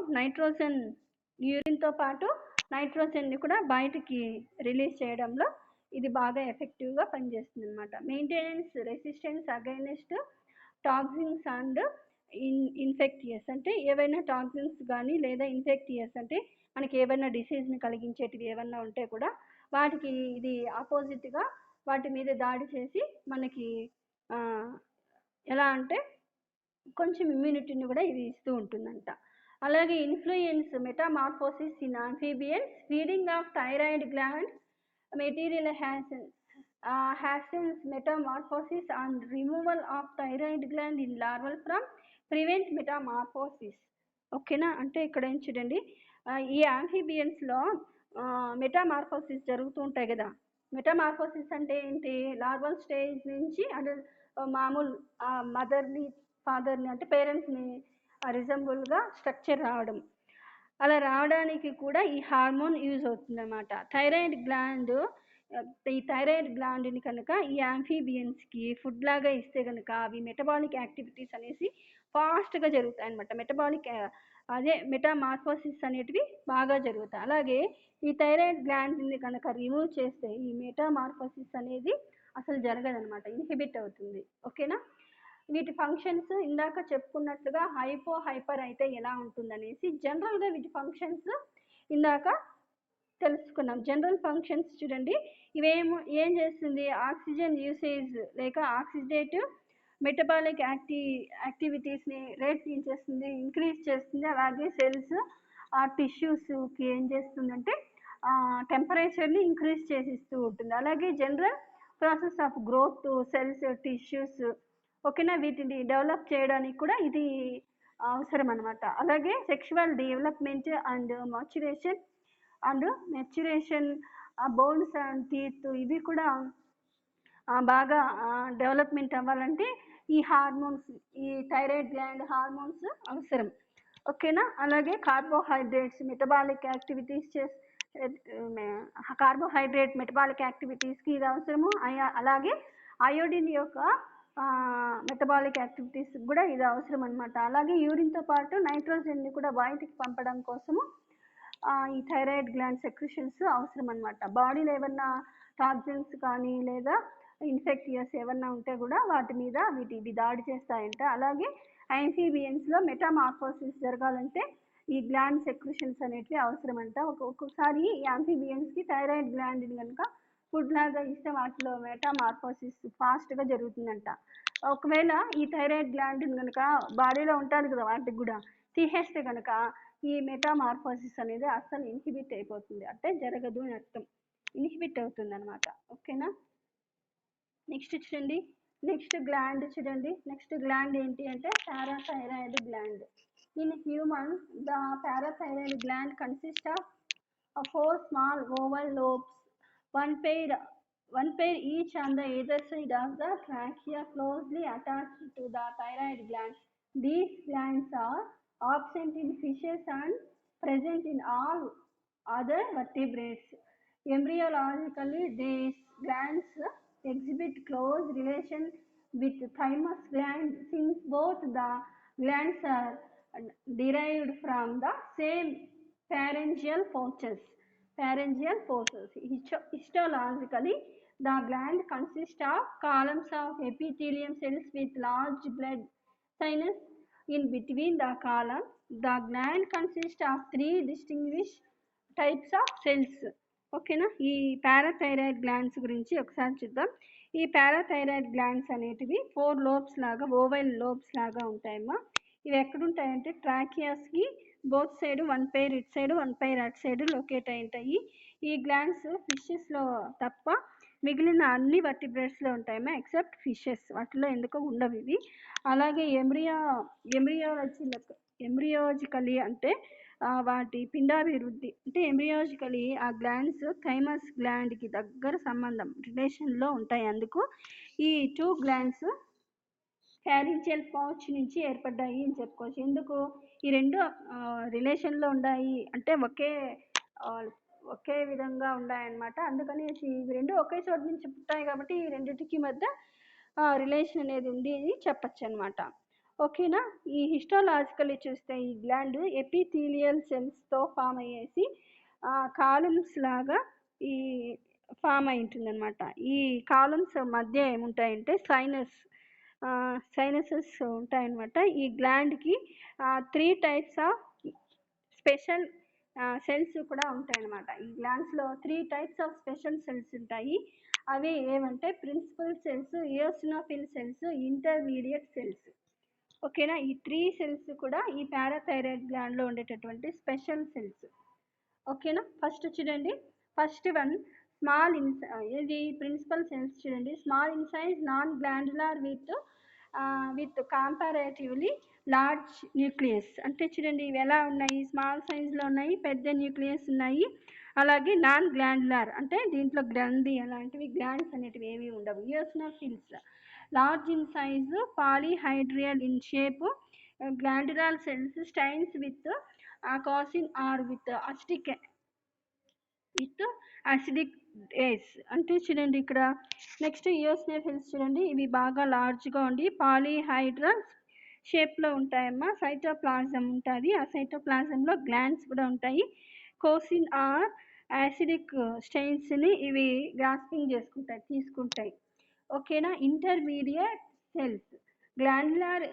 యూరిన్తో పాటు నైట్రోజన్ని కూడా బయటికి రిలీజ్ చేయడంలో ఇది బాగా ఎఫెక్టివ్గా పనిచేస్తుంది అనమాట. Maintenance resistance against toxins and infectious, అంటే ఏవైనా టాక్సిన్స్ కానీ లేదా ఇన్ఫెక్టియస్ అంటే మనకి ఏవైనా డిసీజ్ని కలిగించేటివి ఏమన్నా ఉంటే కూడా వాటికి ఇది ఆపోజిట్గా వాటి మీద దాడి చేసి మనకి ఎలా అంటే కొంచెం ఇమ్యూనిటీని కూడా ఇది ఇస్తూ ఉంటుందంట. అలాగే influence metamorphosis in amphibians, feeding of thyroid gland material hastens metamorphosis and removal of thyroid gland in larval from prevent metamorphosis. ఓకేనా. అంటే ఇక్కడ ఏం చూడండి ఈ ఆంఫీబియన్స్లో మెటామార్ఫోసిస్ జరుగుతూ ఉంటాయి కదా. మెటామార్ఫోసిస్ అంటే ఏంటి, లార్వల్ స్టేజ్ నుంచి అంటే మామూలు మదర్ని ఫాదర్ని అంటే పేరెంట్స్ని రిజంబుల్గా స్ట్రక్చర్ రావడం, అలా రావడానికి కూడా ఈ హార్మోన్ యూజ్ అవుతుంది అన్నమాట. ఈ థైరాయిడ్ గ్లాండ్ని కనుక ఈ ఆంఫీబియన్స్కి ఫుడ్ లాగా ఇస్తే కనుక అవి మెటబాలిక్ యాక్టివిటీస్ అనేసి ఫాస్ట్గా జరుగుతాయి అన్నమాట. మెటామార్ఫోసిస్ అనేటివి బాగా జరుగుతాయి. అలాగే ఈ థైరాయిడ్ గ్లాండ్ని కనుక రిమూవ్ చేస్తే ఈ మెటామార్ఫోసిస్ అనేది అసలు జరగదనమాట, ఇన్హిబిట్ అవుతుంది. ఓకేనా. వీటి ఫంక్షన్స్ ఇందాక చెప్పుకున్నట్లుగా హైపర్ అయితే ఎలా ఉంటుందనేసి జనరల్గా వీటి ఫంక్షన్స్ ఇందాక తెలుసుకున్నాం. జనరల్ ఫంక్షన్స్ చూడండి, ఏం చేస్తుంది, ఆక్సిజన్ యూసేజ్ లేక ఆక్సిడేటివ్ మెటబాలిక్ యాక్టివిటీస్ని రేట్ ఏం చేస్తుంది, ఇంక్రీజ్ చేస్తుంది. అలాగే సెల్స్ టిష్యూస్కి ఏం చేస్తుందంటే టెంపరేచర్ని ఇంక్రీజ్ చేసిస్తూ ఉంటుంది. అలాగే general process of growth cells tissues ఓకేనా వీటిని డెవలప్ చేయడానికి కూడా ఇది అవసరం అనమాట. అలాగే sexual development and maturation bones and teeth ఇవి కూడా బాగా డెవలప్మెంట్ అవ్వాలంటే ఈ థైరాయిడ్ గ్లాండ్ హార్మోన్స్ అవసరం. ఓకేనా. అలాగే కార్బోహైడ్రేట్ మెటబాలిక్ యాక్టివిటీస్కి ఇది అవసరము. అలాగే అయోడిన్ యొక్క మెటబాలిక్ యాక్టివిటీస్ కూడా ఇది అవసరం అనమాట. అలాగే యూరిన్తో పాటు నైట్రోజన్ని కూడా బయటికి పంపడం కోసము ఈ థైరాయిడ్ గ్లాండ్ సెక్రెషన్స్ అవసరం అనమాట. బాడీలో ఏమన్నా టాక్సిన్స్ కానీ లేదా ఇన్ఫెక్టియస్ ఏమన్నా ఉంటే కూడా వాటి మీద ఇవి దాడి చేస్తాయంట. అలాగే ఆంఫీబియన్స్లో మెటామార్ఫోసిస్ జరగాలంటే ఈ గ్లాండ్ సెక్రెషన్స్ అనేటివి అవసరం అంట. ఒక్కొక్కసారి ఈ ఆంఫీబియన్స్కి థైరాయిడ్ గ్లాండ్ని కనుక ఫుడ్ లాగా ఇస్తే వాటిలో మెటామార్ఫోసిస్ ఫాస్ట్గా జరుగుతుందంట. ఒకవేళ ఈ థైరాయిడ్ గ్లాండ్ని కనుక బాడీలో ఉంటుంది కదా వాటికి కూడా తీసేస్తే కనుక ఈ మెటామార్ఫోసిస్ అనేది అస్సలు ఇన్హిబిట్ అయిపోతుంది, అంటే జరగదు అని అర్థం, ఇన్హిబిట్ అవుతుంది అనమాట. ఓకేనా. నెక్స్ట్ చూడండి, నెక్స్ట్ గ్లాండ్ ఏంటి అంటే parathyroid gland. In human the parathyroid gland consist of 4 small oval lobes, one pair each on the either side of the trachea, closely attached to the thyroid gland. These glands are absent in fishes and present in all other vertebrates. Embryologically, these glands exhibit close relation with thymus gland since both the glands are derived from the same pharyngeal pouches. Histologically, the gland consists of columns of epithelium cells with large blood sinus in between the columns. The gland consists of 3 distinguished types of cells. ఓకేనా. ఈ parathyroid glands గురించి ఒకసారి చూద్దాం. ఈ parathyroid glands అనేటివి 4 lobes లాగా oval lobes లాగా ఉంటాయమ్మా. ఇవి ఎక్కడుంటాయంటే ట్రాకియాస్కి బోత్ సైడ్ వన్ పెయిర్ ఇటు సైడ్ వన్ పెయిర్ అటు సైడ్ లొకేట్ అయి ఉంటాయి. ఈ గ్లాండ్స్ ఫిషెస్లో తప్ప మిగిలిన అన్ని వర్టిబ్రేట్స్లో ఉంటాయమ్మా ఎక్సెప్ట్ ఫిషెస్, వాటిలో ఎందుకో ఉండవు ఇవి. అలాగే ఎంబ్రియాలజీ అంటే వాటి పిండాభివృద్ధి అంటే ఎంబ్రియాలజికలీ ఆ గ్లాండ్స్ థైమస్ గ్లాండ్కి దగ్గర సంబంధం రిలేషన్లో ఉంటాయి. అందుకు ఈ 2 గ్లాండ్స్ ఫారింజియల్ పౌచ్ నుంచి ఏర్పడ్డాయి అని చెప్పుకోవచ్చు. ఎందుకు ఈ రెండు రిలేషన్లో ఉన్నాయి అంటే ఒకే విధంగా ఉన్నాయన్నమాట. అందుకనేసి ఇవి రెండు ఒకే చోటు నుంచి పుట్టాయి కాబట్టి ఈ రెండింటికి మధ్య రిలేషన్ అనేది ఉంది అని చెప్పచ్చు అనమాట. ఓకేనా. ఈ హిస్టాలజికల్లీ చూస్తే ఈ గ్లాండ్ ఎపిథీలియల్ సెల్స్తో ఫామ్ అయ్యేసి కాలమ్స్ లాగా ఈ ఫామ్ అయి ఉంటుంది అనమాట. ఈ కాలమ్స్ మధ్య ఏముంటాయంటే సైనసెస్ ఉంటాయన్నమాట. ఈ గ్లాండ్కి 3 టైప్స్ ఆఫ్ స్పెషల్ సెల్స్ కూడా ఉంటాయన్నమాట. ఈ గ్లాండ్స్లో 3 టైప్స్ ఆఫ్ స్పెషల్ సెల్స్ ఉంటాయి. అవి ఏమంటే principal cells, eosinophil cells, intermediate cells. ఓకేనా. ఈ 3 సెల్స్ కూడా ఈ పారాథైరాయిడ్ గ్లాండ్లో ఉండేటటువంటి స్పెషల్ సెల్స్. ఓకేనా. ఫస్ట్ చూడండి, ఫస్ట్ వన్ స్మాల్ ఇది ప్రిన్సిపల్ సెల్స్ చూడండి. Small in size, non glandular with comparatively large nucleus. అంటే చూడండి ఇవి ఎలా ఉన్నాయి, స్మాల్ సైజ్లో ఉన్నాయి, పెద్ద న్యూక్లియస్ ఉన్నాయి. అలాగే నాన్ గ్లాండులర్ అంటే దీంట్లో గ్రంథి అలాంటివి గ్లాండ్స్ అనేటివి ఏవి ఉండవు. Eosinophils large in size, polyhedral in shape, glandular cells stains with casein or with acidic dyes. అంటే చూడండి ఇక్కడ నెక్స్ట్ ఇయోసినోఫిల్స్ చూడండి, ఇవి బాగా లార్జ్గా ఉండి పాలీహైడ్రల్ షేప్లో ఉంటాయమ్మా. సైటోప్లాజం ఉంటుంది, ఆ సైటోప్లాజంలో గ్లాండ్స్ కూడా ఉంటాయి. కోసిన్ ఆర్ యాసిడిక్ స్టెయిన్స్ని ఇవి గ్రాస్పింగ్ తీసుకుంటాయి. ఓకేనా. Intermediate cells glandular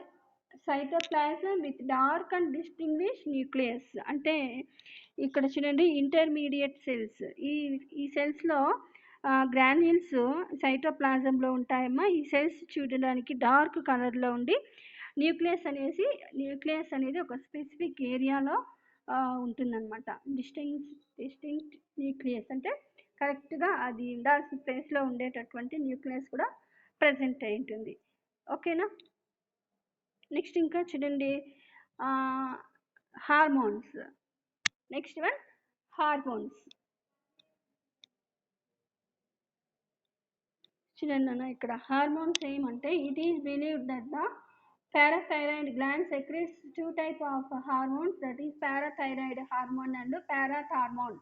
cytoplasm with dark and distinguish nucleus. అంటే ఇక్కడ చూడండి ఇంటర్మీడియట్ సెల్స్, ఈ సెల్స్లో గ్రాన్యూల్స్ సైటోప్లాజంలో ఉంటాయమ్మా. ఈ సెల్స్ చూడడానికి డార్క్ కలర్లో ఉండి న్యూక్లియస్ అనేది ఒక స్పెసిఫిక్ ఏరియాలో ఉంటుందన్నమాట. డిస్టింక్ట్ న్యూక్లియస్ అంటే కరెక్ట్గా అది ఉండాల్సిన ప్లేస్లో ఉండేటటువంటి న్యూక్లియస్ కూడా ప్రజెంట్ అయి ఉంటుంది. ఓకేనా. నెక్స్ట్ ఇంకా చూడండి హార్మోన్స్. Next one hormones. చూడండి అన్న ఇక్కడ హార్మోన్స్ ఏమంటే it is believed that the parathyroid gland secretes 2 types of hormones, that is parathyroid hormone and parathormone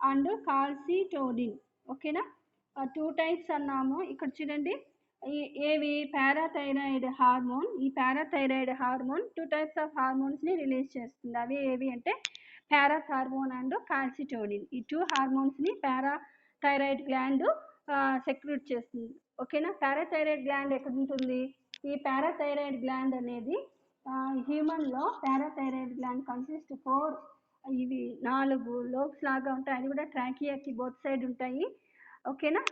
and calcitonin. ఓకేనా. 2 టైప్స్ అన్నాము. ఇక్కడ చూడండి ఏవి పారాథైరాయిడ్ హార్మోన్. ఈ పారాథైరాయిడ్ హార్మోన్ 2 టైప్స్ ఆఫ్ హార్మోన్స్ని రిలీజ్ చేస్తుంది. అవి ఏవి అంటే పారాథార్మోన్ అండ్ కాల్సిటోనిన్. ఈ 2 హార్మోన్స్ని పారాథైరాయిడ్ గ్లాండ్ సెక్రెట్ చేస్తుంది. ఓకేనా. పారాథైరాయిడ్ గ్లాండ్ ఎక్కడ ఉంటుంది, ఈ పారాథైరాయిడ్ గ్లాండ్ అనేది హ్యూమన్లో పారాథైరాయిడ్ గ్లాండ్ కన్సిస్ట్ 4 లోబ్స్ లాగా ఉంటాయి. అది కూడా ట్రాకియాకి బోత్ సైడ్ ఉంటాయి. ఓకేనా,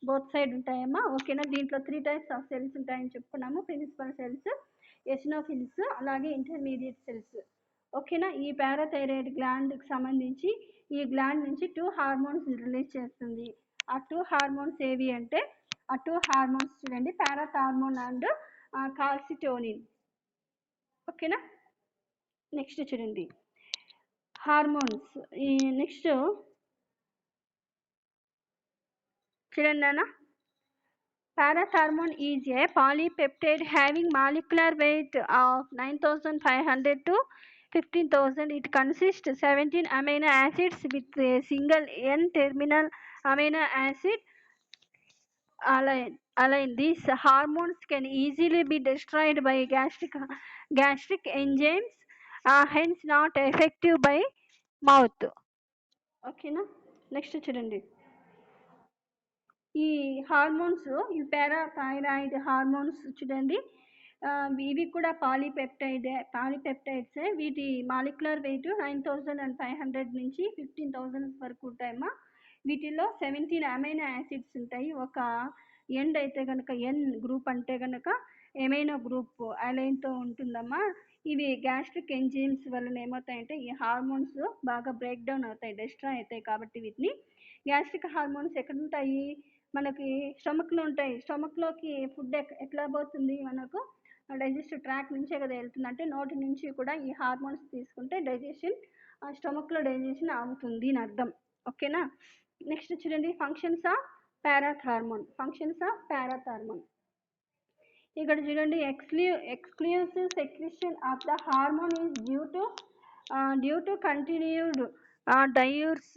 బోత్ సైడ్ ఉంటాయమ్మా. ఓకేనా. దీంట్లో 3 టైప్స్ ఆఫ్ సెల్స్ ఉంటాయని చెప్పుకున్నాము. ప్రిన్సిపల్ సెల్స్, ఎసినోఫిల్స్, అలాగే ఇంటర్మీడియట్ సెల్స్. ఓకేనా. ఈ పారాథైరాయిడ్ గ్లాండ్కి సంబంధించి ఈ గ్లాండ్ నుంచి 2 హార్మోన్స్ రిలీజ్ చేస్తుంది. ఆ 2 హార్మోన్స్ ఏవి అంటే ఆ 2 హార్మోన్స్ చూడండి పారాథార్మోన్ అండ్ కాల్సిటోనిన్. ఓకేనా. నెక్స్ట్ చూడండి హార్మోన్స్. ఈ నెక్స్ట్ చూడండి అన్న, parathormone is a polypeptide having molecular weight of 9,500 to 15,000. It consists 17 amino acids with a single N-terminal amino acid align. These hormones can easily be destroyed by gastric enzymes, hence not effective by mouth. ఓకేనా. Next చూడండి ఈ hormones, ఈ parathyroid hormones చూడండి ఇవి కూడా పాలీపెప్టైడ్సే. వీటి molecular weight 9,500 నుంచి 15,000 వరకు ఉంటాయమ్మా. వీటిలో 17 అమైనో యాసిడ్స్ ఉంటాయి. ఒక ఎండ్ అయితే కనుక ఎన్ గ్రూప్ అంటే కనుక ఎమైనో గ్రూప్ అలైన్తో ఉంటుందమ్మా. ఇవి గ్యాస్ట్రిక్ ఎంజైమ్స్ వలన ఏమవుతాయంటే ఈ హార్మోన్స్ బాగా బ్రేక్ డౌన్ అవుతాయి, డిస్ట్రాయ్ అవుతాయి. కాబట్టి వీటిని గ్యాస్ట్రిక్ హార్మోన్స్ ఎక్కడ ఉంటాయి, మనకి స్టమక్లో ఉంటాయి. స్టమక్లోకి ఫుడ్ ఎట్లా పోతుంది, మనకు డైజెస్టివ్ ట్రాక్ నుంచే కదా వెళ్తుంది. అంటే నోటి నుంచి కూడా ఈ హార్మోన్స్ తీసుకుంటే డైజెషన్, స్టమక్లో డైజెషన్ ఆగుతుంది అని అర్థం. ఓకేనా. నెక్స్ట్ చూడండి, functions of parathormone. Functions of parathormone ఇక్కడ చూడండి, exclusive secretion of the hormone is due to continued diuresis.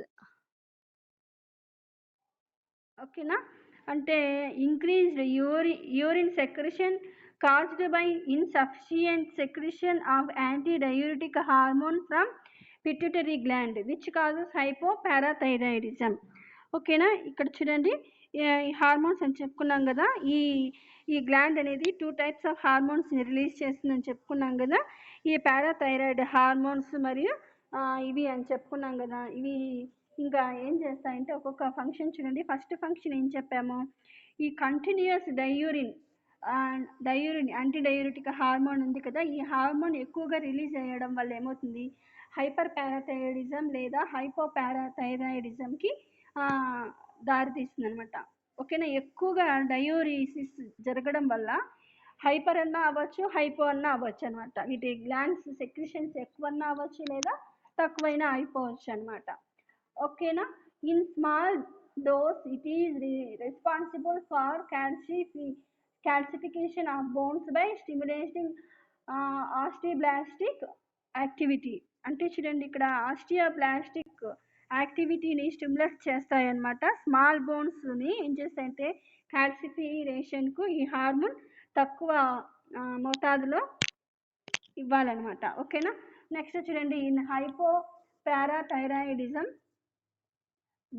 ఓకేనా. అంటే increased urine secretion caused by insufficient secretion of antidiuretic hormone from pituitary gland which causes hypoparathyroidism. ఓకేనా. ఇక్కడ చూడండి, ఈ hormones అని చెప్పుకున్నాం కదా, ఈ గ్లాండ్ అనేది 2 types ఆఫ్ హార్మోన్స్ని రిలీజ్ చేస్తుందని చెప్పుకున్నాం కదా. ఈ పారాథైరాయిడ్ హార్మోన్స్ మరియు ఇవి అని చెప్పుకున్నాం కదా. ఇవి ఇంకా ఏం చేస్తాయంటే ఒక్కొక్క ఫంక్షన్ చూడండి. ఫస్ట్ ఫంక్షన్ ఏం చెప్పాము, ఈ కంటిన్యూస్ డయూరిన్ యాంటీ డయూరిటిక్ హార్మోన్ ఉంది కదా, ఈ హార్మోన్ ఎక్కువగా రిలీజ్ అయ్యడం వల్ల ఏమవుతుంది, హైపర్ పారాథైరాయిడిజం లేదా హైపోపారాథైరాయిడిజంకి దారితీస్తుంది అనమాట. ఓకేనా. ఎక్కువగా డయూరిసిస్ జరగడం వల్ల హైపర్ అన్నా అవ్వచ్చు, హైపో అన్నా అవ్వచ్చు అనమాట. వీటి గ్లాండ్స్ సెక్రిషన్స్ ఎక్కువన్నా అవ్వచ్చు లేదా తక్కువైనా అయిపోవచ్చు అనమాట. ఓకేనా. In small dose it is responsible for calcification of bones by stimulating osteoblastic activity. అంటే చూడండి, ఇక్కడ ఆస్టియోబ్లాస్టిక్ యాక్టివిటీని స్టిమ్యులేట్ చేస్తాయన్నమాట. స్మాల్ బోన్స్ని ఏం చేస్తాయంటే కాల్సిఫికేషన్కు ఈ హార్మోన్ తక్కువ మోతాదులో ఇవ్వాలన్నమాట. ఓకేనా. నెక్స్ట్ చూడండి, in hypoparathyroidism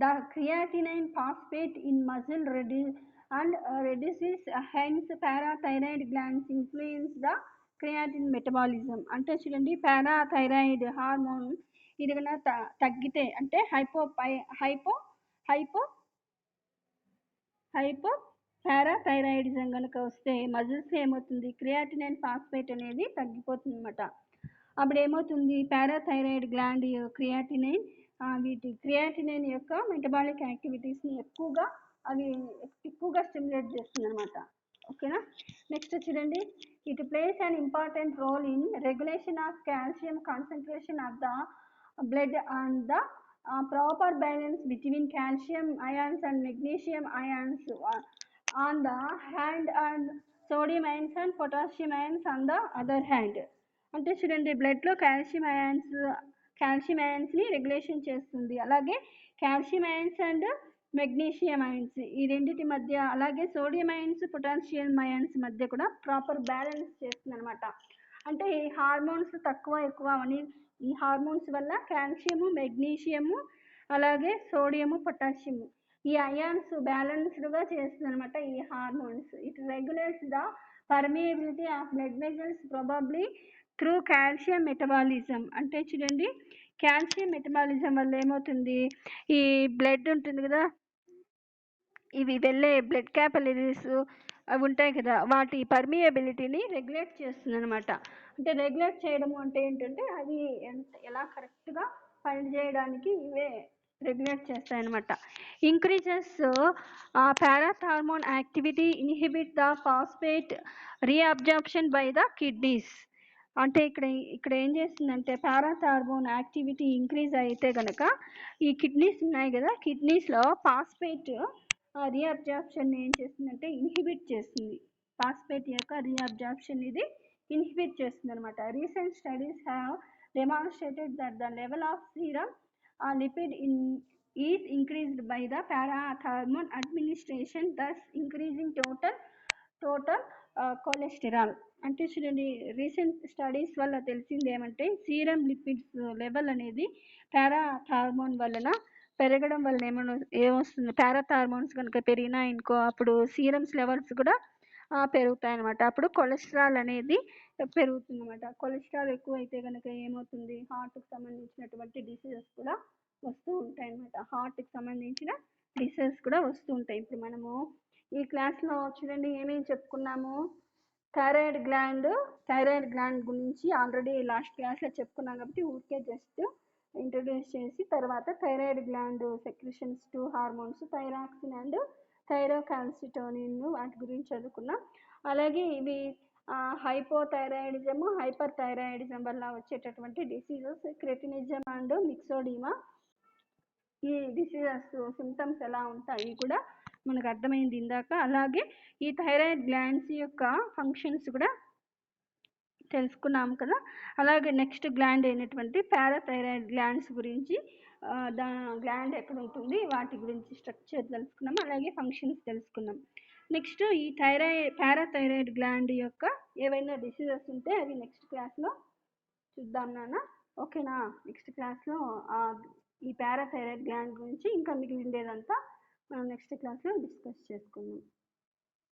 the creatinine phosphate in muscle reduces, hence parathyroid glands influence the creatine metabolism. అంటే చూడండి, పారాథైరాయిడ్ హార్మోన్ ఇది కన్నా తగ్గితే అంటే హైపో పారాథైరాయిడిజం కనుక వస్తే మజిల్స్ ఏమవుతుంది, క్రియాటినైన్ ఫాస్ఫేట్ అనేది తగ్గిపోతుంది అనమాట. అప్పుడు ఏమవుతుంది, పారాథైరాయిడ్ గ్లాండ్ క్రియాటినైన్ వీటి క్రియాటినైన్ యొక్క మెటబాలిక్ యాక్టివిటీస్ని ఎక్కువగా స్టిమ్యులేట్ చేస్తుంది అనమాట. ఓకేనా. నెక్స్ట్ చూడండి, it plays an important role in regulation of calcium concentration of the blood and the proper balance between calcium ions and magnesium ions on the hand and sodium ions and potassium ions on the other hand. అంటే చూడండి, బ్లడ్లో calcium అయాన్స్ని regulation చేస్తుంది. అలాగే calcium ions and magnesium ions ఈ రెండింటి మధ్య, అలాగే సోడియం అయాన్స్ పొటాషియం అయాన్స్ మధ్య కూడా ప్రాపర్ బ్యాలెన్స్ చేస్తుంది అనమాట. అంటే ఈ హార్మోన్స్ తక్కువ ఎక్కువ అని, ఈ హార్మోన్స్ వల్ల కాల్షియము, మెగ్నీషియము, అలాగే సోడియము, పొటాషియము ఈ అయాన్స్ బ్యాలెన్స్డ్గా చేస్తుంది అనమాట ఈ hormones. It regulates the permeability of blood vessels probably through calcium metabolism. అంటే చూడండి, కాల్షియం మెటబాలిజం వల్ల ఏమవుతుంది, ఈ బ్లడ్ ఉంటుంది కదా, ఇవి వెళ్ళే బ్లడ్ క్యాపిలరీస్ అవి ఉంటాయి కదా, వాటి పర్మియబిలిటీని రెగ్యులేట్ చేస్తుంది అనమాట. అంటే రెగ్యులేట్ చేయడము అంటే ఏంటంటే అది ఎలా కరెక్ట్గా పనిచేయడానికి ఇవే రెగ్యులేట్ చేస్తాయన్నమాట. Increases parathormone activity inhibit the phosphate reabsorption by the kidneys. అంటే ఇక్కడ ఏం చేస్తుందంటే పారాథార్మోన్ యాక్టివిటీ ఇంక్రీజ్ అయితే కనుక ఈ కిడ్నీస్ ఉన్నాయి కదా, కిడ్నీస్లో ఫాస్ఫేట్ రీఅబ్జార్ప్షన్ ఏం చేస్తుందంటే ఇన్హిబిట్ చేస్తుంది. ఫాస్ఫేట్ యొక్క రీఅబ్జార్ప్షన్ ఇది ఇన్హిబిట్ చేస్తుంది అనమాట. Recent studies have demonstrated that the level of serum lipid is increased by the parathormone administration, thus increasing total cholesterol. అంటే చూడండి, రీసెంట్ స్టడీస్ వల్ల తెలిసింది ఏమంటే సీరం లిపిడ్స్ లెవెల్ అనేది పారాథార్మోన్ వలన పెరగడం వలన ఏమొస్తుంది, పారాథార్మోన్స్ కనుక పెరిగినాయనుకో అప్పుడు సీరమ్స్ లెవెల్స్ కూడా పెరుగుతాయి అనమాట. అప్పుడు కొలెస్ట్రాల్ అనేది పెరుగుతుంది అనమాట. కొలెస్ట్రాల్ ఎక్కువ అయితే కనుక ఏమవుతుంది, హార్ట్కి సంబంధించినటువంటి డిసీజెస్ కూడా వస్తూ ఉంటాయి అనమాట. హార్ట్కి సంబంధించిన డిసీజెస్ కూడా వస్తూ ఉంటాయి. ఇప్పుడు మనము ఈ క్లాస్లో చూడండి ఏమేమి చెప్పుకున్నాము, థైరాయిడ్ గ్లాండ్ గురించి ఆల్రెడీ లాస్ట్ క్లాస్లో చెప్పుకున్నాం కాబట్టి ఊరికే జస్ట్ ఇంట్రడ్యూస్ చేసి తర్వాత thyroid gland secretions 2 hormones thyroxine and thyrocalcitonin వాటి గురించి చదువుకున్నాం. అలాగే ఇవి హైపోథైరాయిడిజం హైపర్ థైరాయిడిజం వల్ల వచ్చేటటువంటి డిసీజెస్ క్రెటినిజం అండ్ మిక్సోడిమా. ఈ డిసీజెస్ సిమ్టమ్స్ ఎలా ఉంటాయి కూడా మనకు అర్థమైంది ఇందాక. అలాగే ఈ థైరాయిడ్ గ్లాండ్స్ యొక్క ఫంక్షన్స్ కూడా తెలుసుకున్నాం కదా. అలాగే నెక్స్ట్ గ్లాండ్ అయినటువంటి పారాథైరాయిడ్ గ్లాండ్స్ గురించి గ్లాండ్ ఎక్కడ ఉంటుంది వాటి గురించి స్ట్రక్చర్ తెలుసుకున్నాం, అలాగే ఫంక్షన్స్ తెలుసుకున్నాం. నెక్స్ట్ ఈ పారాథైరాయిడ్ గ్లాండ్ యొక్క ఏవైనా డిసీజెస్ ఉంటే అవి నెక్స్ట్ క్లాస్లో చూద్దాం నాన్న. ఓకేనా? నెక్స్ట్ క్లాస్లో ఈ పారాథైరాయిడ్ గ్లాండ్ గురించి ఇంకా మిగిలిందేదంతా మనం నెక్స్ట్ క్లాస్లో డిస్కస్ చేసుకుందాం.